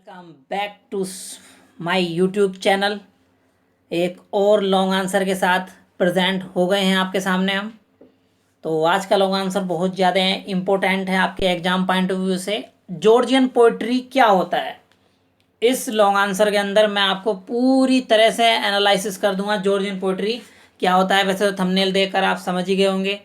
Welcome back to my YouTube channel. एक और long answer के साथ प्रेजेंट हो गए हैं आपके सामने हम। तो आज का लॉन्ग आंसर बहुत ज़्यादा इम्पोर्टेंट है आपके एग्जाम पॉइंट ऑफ व्यू से। जॉर्जियन पोइट्री क्या होता है, इस लॉन्ग आंसर के अंदर मैं आपको पूरी तरह से एनालिसिस कर दूंगा जॉर्जियन पोइट्री क्या होता है। वैसे तो थंबनेल देखकर आप समझ ही गए होंगे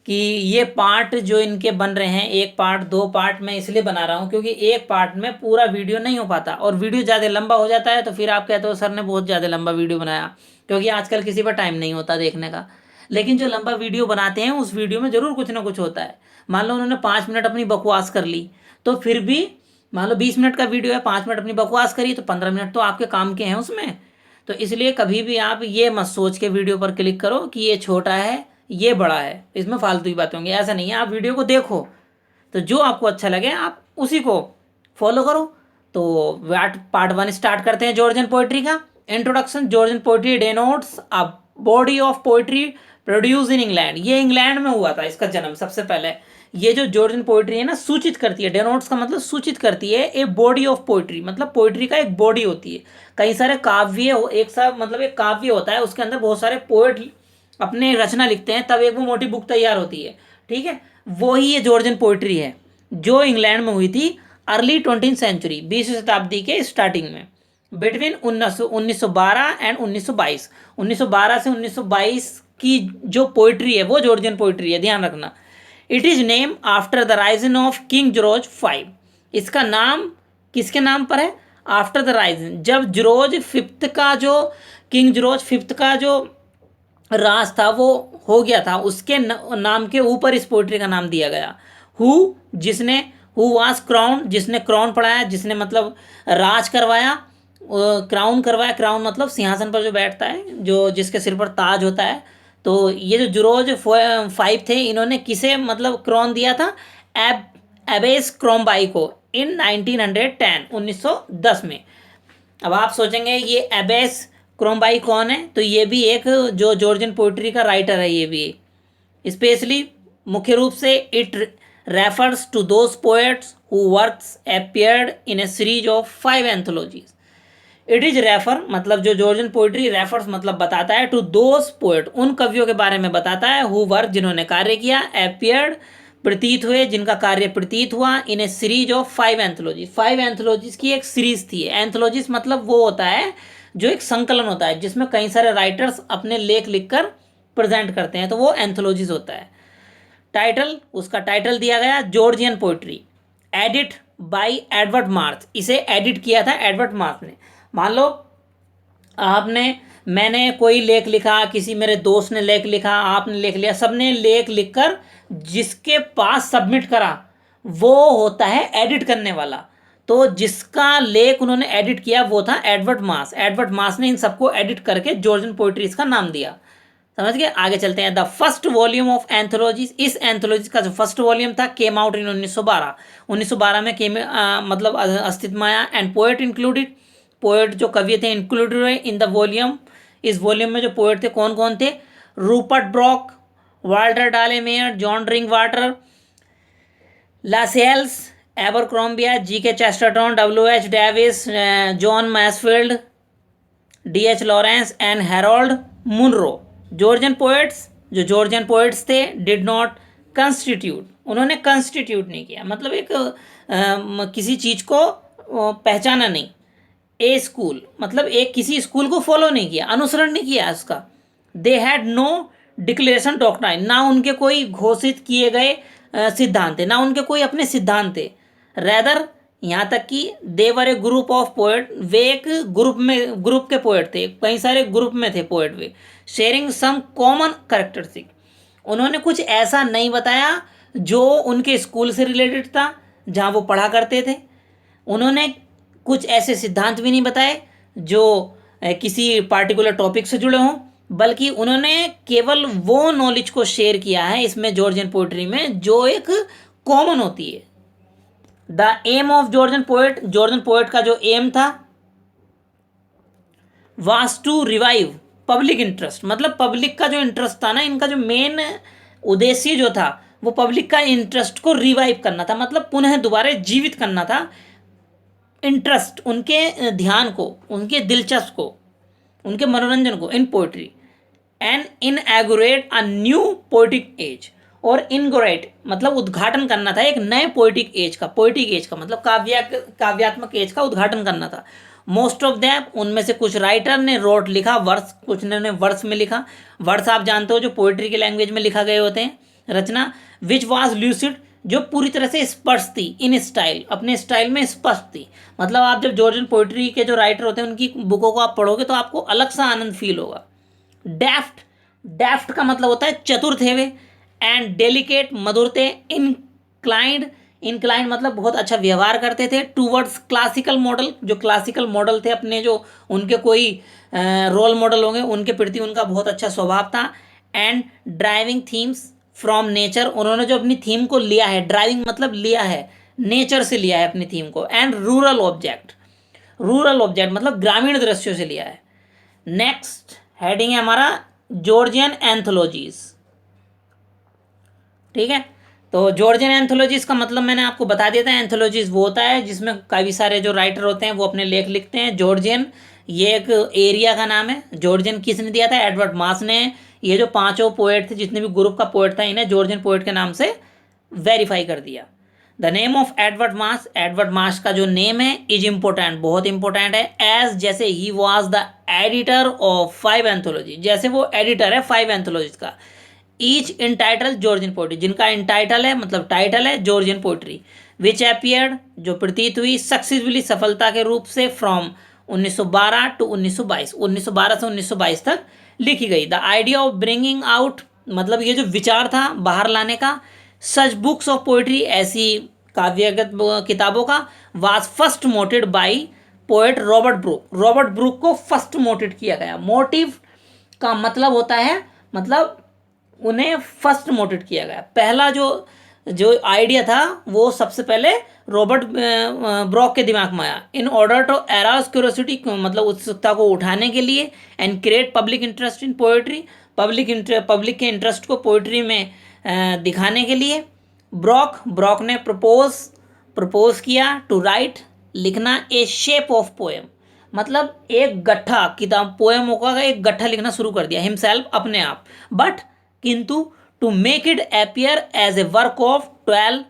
कि ये पार्ट जो इनके बन रहे हैं, एक पार्ट दो पार्ट मैं इसलिए बना रहा हूँ क्योंकि एक पार्ट में पूरा वीडियो नहीं हो पाता और वीडियो ज़्यादा लंबा हो जाता है तो फिर आप कहते हो सर ने बहुत ज़्यादा लंबा वीडियो बनाया, क्योंकि आजकल किसी पर टाइम नहीं होता देखने का। लेकिन जो लंबा वीडियो बनाते हैं उस वीडियो में ज़रूर कुछ ना कुछ होता है। मान लो उन्होंने 5 मिनट अपनी बकवास कर ली तो फिर भी, मान लो 20 मिनट का वीडियो है, 5 मिनट अपनी बकवास करी तो 15 मिनट तो आपके काम के हैं उसमें। तो इसलिए कभी भी आप ये मत सोच के वीडियो पर क्लिक करो कि ये छोटा है ये बड़ा है, इसमें फालतू की बातें होंगी। ऐसा नहीं है, आप वीडियो को देखो तो जो आपको अच्छा लगे आप उसी को फॉलो करो। तो पार्ट 1 स्टार्ट करते हैं जॉर्जियन पोइट्री का। Introduction. Georgian poetry denotes a body of poetry produce in England. ये इंग्लैंड में हुआ था इसका जन्म सबसे पहले। ये जो जॉर्जियन पोइट्री है ना, सूचित करती है, डेनोट्स का मतलब सूचित करती है ए बॉडी ऑफ पोइट्री, मतलब पोइट्री का एक बॉडी होती है। कई सारे काव्य एक सा मतलब एक काव्य होता है, उसके अंदर बहुत सारे पोएट अपने रचना लिखते हैं, तब एक वो मोटी बुक तैयार होती है। ठीक है, वो ही ये जॉर्जियन पोइट्री है जो इंग्लैंड में हुई थी अर्ली 20th सेंचुरी, 20वीं शताब्दी के स्टार्टिंग में, बिटवीन 1912 एंड 1922। 1912 से 1922 की जो पोइट्री है वो जॉर्जियन पोइट्री है, ध्यान रखना। It is name after the Ryzen of king George V। इसका नाम किसके नाम पर है? आफ्टर द राइजन, जब जॉर्ज फिफ्थ का जो किंग जॉर्ज फिफ्थ का जो राज था वो हो गया था, उसके नाम के ऊपर इस पोइट्री का नाम दिया गया। हु वाज क्राउन, जिसने क्राउन पढ़ाया, जिसने मतलब राज करवाया, क्राउन करवाया। क्राउन मतलब सिंहासन पर जो बैठता है, जो जिसके सिर पर ताज होता है। तो ये जो जॉर्ज V थे, इन्होंने किसे मतलब क्राउन दिया था? एबेस क्रोम्बाई को इन 1910, 1910 में। अब आप सोचेंगे ये एबेस क्रोम्बाई कौन है, तो ये भी एक जो जॉर्जियन पोइट्री का राइटर है। ये भी स्पेशली मुख्य रूप से it refers to those poets who works appeared in a series of 5 anthologies. It is refer मतलब जो जॉर्जियन पोइट्री, रेफर्स मतलब बताता है, टू दोज पोएट उन कवियों के बारे में बताता है, हु वर्क जिन्होंने कार्य किया, अपीयर्ड प्रतीत हुए जिनका कार्य प्रतीत हुआ, इन a series of 5 anthologies. 5 anthologies की एक सीरीज थी। एंथोलॉजीज मतलब वो होता है जो एक संकलन होता है जिसमें कई सारे राइटर्स अपने लेख लिखकर प्रेजेंट करते हैं, तो वो एंथोलॉजीज होता है। टाइटल, उसका टाइटल दिया गया Georgian poetry, edit by Edward March. इसे एडिट किया था एडवर्ड मार्च ने। मान लो मैंने कोई लेख लिखा, किसी मेरे दोस्त ने लेख लिखा, आपने लेख लिया, सबने लेख लिखकर जिसके पास सबमिट करा वो होता है एडिट करने वाला। तो जिसका लेख उन्होंने एडिट किया वो था एडवर्ड मास। एडवर्ड मास ने इन सबको एडिट करके जॉर्जियन पोइट्री इसका नाम दिया। समझ गए? आगे चलते हैं। The first volume of anthologies, इस एंथोलॉजीज का जो फर्स्ट वॉल्यूम था केम आउट इन 1912। 1912 में मतलब अस्तित्व में आया। एंड पोएट इंक्लूडेड, पोएट जो कवि थे इंक्लूडेड हुए इन द वॉल्यूम। इस वॉल्यूम में जो पोएट थे कौन कौन थे? Rupert Brooke, Walter de la Mare, John Drinkwater, Lascelles, Abercrombie, G.K. Chesterton, W.H. Davies, John Masefield, D.H. Lawrence and Harold Monro. Georgian poets, जो जॉर्जियन पोएट्स थे, डिड नॉट कंस्टिट्यूट, उन्होंने कंस्टिट्यूट नहीं किया, मतलब एक किसी चीज़ को पहचाना नहीं। ए स्कूल मतलब एक किसी स्कूल को फॉलो नहीं किया, अनुसरण नहीं किया उसका। They had no declaration doctrine, ना उनके कोई घोषित किए गए सिद्धांत थे, ना उनके कोई अपने सिद्धांत थे। रेदर, यहाँ तक कि देवर ए ग्रुप ऑफ पोएट, वे एक ग्रुप के पोएट थे, कई सारे ग्रुप में थे पोएट वे। शेयरिंग सम कॉमन कैरेक्टरिस्टिक, उन्होंने कुछ ऐसा नहीं बताया जो उनके स्कूल से रिलेटेड था, जहाँ वो पढ़ा करते थे। उन्होंने कुछ ऐसे सिद्धांत भी नहीं बताए जो किसी पार्टिकुलर टॉपिक से जुड़े हों, बल्कि उन्होंने केवल वो नॉलेज को शेयर किया है इसमें जॉर्जियन पोइट्री में जो एक कॉमन होती है। The aim of Georgian poet, Georgian poet का जो एम था, was to revive public interest, मतलब पब्लिक का जो इंटरेस्ट था ना, इनका जो मेन उद्देश्य जो था वो पब्लिक का इंटरेस्ट को रिवाइव करना था, मतलब पुनः दोबारा जीवित करना था इंटरेस्ट, उनके ध्यान को, उनके दिलचस्प को, उनके मनोरंजन को in poetry and inaugurate a new poetic age. और इनगोरेट मतलब उद्घाटन करना था एक नए पोइटिक एज का। पोइटिक एज का मतलब काव्यात्मक एज का उद्घाटन करना था। मोस्ट ऑफ दैम, उनमें से कुछ राइटर ने रोट लिखा वर्स, कुछ ने वर्स में लिखा। वर्स आप जानते हो जो पोइट्री के लैंग्वेज में लिखा गए होते हैं रचना। विच वाज ल्यूसिड, जो पूरी तरह से स्पष्ट थी, इन स्टाइल, अपने स्टाइल में स्पष्ट थी। मतलब आप जब जॉर्जियन पोइट्री के जो राइटर होते हैं उनकी बुकों को आप पढ़ोगे तो आपको अलग सा आनंद फील होगा। डेफ्ट, डेफ्ट का मतलब होता है चतुर थे वे। एंड डेलिकेट, मधुर थे। इनक्लाइंड, इनक्लाइंड मतलब बहुत अच्छा व्यवहार करते थे टूवर्ड्स क्लासिकल मॉडल, जो क्लासिकल मॉडल थे अपने, जो उनके कोई रोल मॉडल होंगे उनके प्रति उनका बहुत अच्छा स्वभाव था। And driving themes from nature, उन्होंने जो अपनी थीम को लिया है, ड्राइविंग मतलब लिया है, नेचर से लिया है अपनी थीम को। And rural object, rural object मतलब ग्रामीण दृश्यों से लिया है। नेक्स्ट हेडिंग है हमारा जॉर्जियन एंथोलॉजीज। ठीक है, तो जॉर्जियन एंथोलॉजीज का मतलब मैंने आपको बता दिया था। एंथोलॉजीज वो होता है जिसमें काफ़ी सारे जो राइटर होते हैं वो अपने लेख लिखते हैं। जॉर्जियन ये एक एरिया का नाम है। जॉर्जियन किसने दिया था? एडवर्ड मास ने। ये जो पांचों पोएट थे, जितने भी ग्रुप का पोएट था, इन्हें जॉर्जियन पोएट के नाम से वेरीफाई कर दिया। The name of Edward Marsh, Edward Marsh का जो नेम है इज इम्पोर्टेंट, बहुत इंपॉर्टेंट है। एज जैसे ही was the editor of 5 anthology, जैसे वो एडिटर है 5 एंथोलॉजीज का। Each in title Georgian poetry, जिनका इन टाइटल है मतलब टाइटल है जॉर्जियन पोइट्री। विच अपीयर्ड, जो प्रतीत हुई सक्सेसफुली, सफलता के रूप से, फ्रॉम 1912 टू 1922, 1912 से 1922 तक लिखी गई। The idea of bringing out, मतलब ये जो विचार था बाहर लाने का, सच बुक्स ऑफ पोइट्री, ऐसी काव्यगत किताबों का, was first mooted by poet Robert Brooke. Robert Brooke को फर्स्ट मोटेड किया गया। मोटिव का मतलब होता है, मतलब उन्हें फर्स्ट मोटेड किया गया। पहला जो जो आइडिया था वो सबसे पहले रॉबर्ट ब्रॉक के दिमाग में आया। इन ऑर्डर टू एराउज क्यूरियोसिटी, मतलब उत्सुकता को उठाने के लिए, and create public interest in poetry, public के इंटरेस्ट को पोएट्री में दिखाने के लिए। ब्रॉक ने प्रपोज किया टू राइट, लिखना, ए शेप ऑफ पोएम, मतलब एक गट्ठा, किताब पोएम का एक गट्ठा लिखना शुरू कर दिया हिमसेल्फ, अपने आप। बट किंतु to make it appear as a work of 12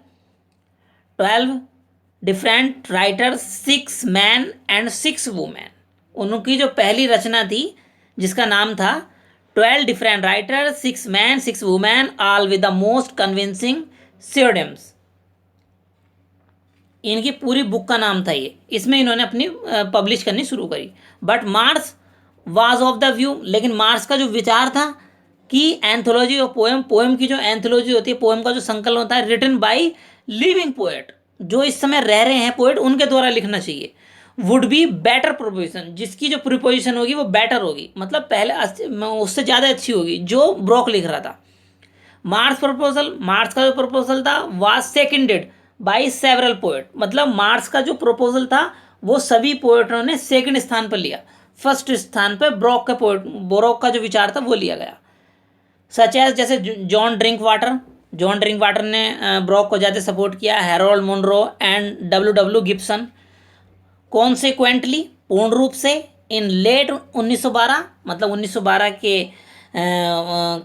different writers, 6 men and 6 women. उनकी जो पहली रचना थी जिसका नाम था 12 different writer, 6 men 6 women, all with the most convincing pseudonyms. इनकी पूरी बुक का नाम था ये। इसमें इन्होंने अपनी पब्लिश करनी शुरू करी। But Mars was of the view, लेकिन मार्स का जो विचार था कि एंथोलॉजी ऑफ पोएम, पोएम की जो एंथोलॉजी होती है, पोएम का जो संकलन होता है, रिटन बाय लिविंग पोएट, जो इस समय रह रहे हैं पोएट, उनके द्वारा लिखना चाहिए। वुड बी बेटर प्रोपोजिशन, जिसकी जो प्रिपोजिशन होगी वो बेटर होगी, मतलब पहले उससे ज़्यादा अच्छी होगी जो ब्रॉक लिख रहा था। मार्स का जो प्रपोजल था was seconded by several poet, मतलब मार्स का जो प्रपोजल था वो सभी पोएटों ने सेकंड स्थान पर लिया। फर्स्ट स्थान पर ब्रॉक का जो विचार था वो लिया गया। सच एज, जैसे जॉन ड्रिंक वाटर ने ब्रॉक को ज़्यादा सपोर्ट किया। Harold Monro and W Gibson. Consequently, पूर्ण रूप से, इन लेट 1912, मतलब 1912 के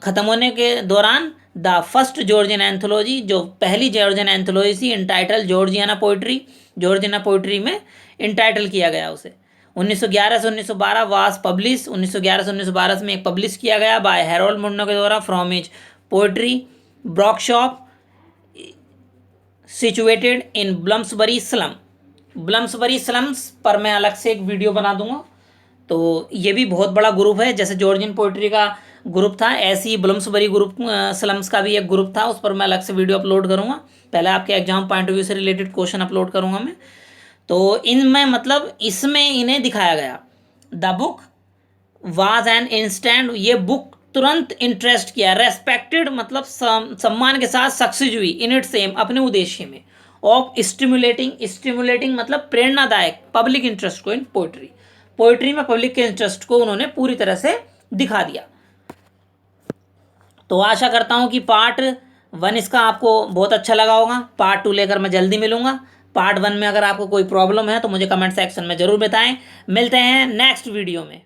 ख़त्म होने के दौरान, द फर्स्ट जॉर्जियन एंथोलॉजी, जो पहली जॉर्जियन एंथोलॉजी थी, इंटाइटल जॉर्जियाना पोइट्री में इंटाइटल किया गया उसे। 1911 से 1912 वाज पब्लिश, 1911 से 1912 में एक पब्लिश किया गया बाय हैरोल्ड मुन्नो के द्वारा, from his poetry bookshop situated in Bloomsbury slums पर मैं अलग से एक वीडियो बना दूंगा। तो ये भी बहुत बड़ा ग्रुप है, जैसे जॉर्जियन पोइट्री का ग्रुप था, ऐसे ही ब्लम्सबरी ग्रुप स्लम्स का भी एक ग्रुप था, उस पर मैं अलग से वीडियो अपलोड करूँगा। पहले आपके एग्जाम पॉइंट ऑफ व्यू से रिलेटेड क्वेश्चन अपलोड करूँगा मैं। तो इनमें मतलब इसमें इन्हें दिखाया गया। The book was an instant, ये बुक तुरंत इंटरेस्ट किया, रेस्पेक्टेड मतलब सम्मान के साथ सक्सेस हुई, इन इट्स एम, अपने उद्देश्य में, ऑफ स्टिमुलेटिंग मतलब प्रेरणादायक, पब्लिक इंटरेस्ट को इन पोइट्री में पब्लिक के इंटरेस्ट को उन्होंने पूरी तरह से दिखा दिया। तो आशा करता हूँ कि पार्ट 1 इसका आपको बहुत अच्छा लगा होगा। पार्ट 2 लेकर मैं जल्दी मिलूँगा। पार्ट 1 में अगर आपको कोई प्रॉब्लम है तो मुझे कमेंट सेक्शन में ज़रूर बताएं। मिलते हैं नेक्स्ट वीडियो में।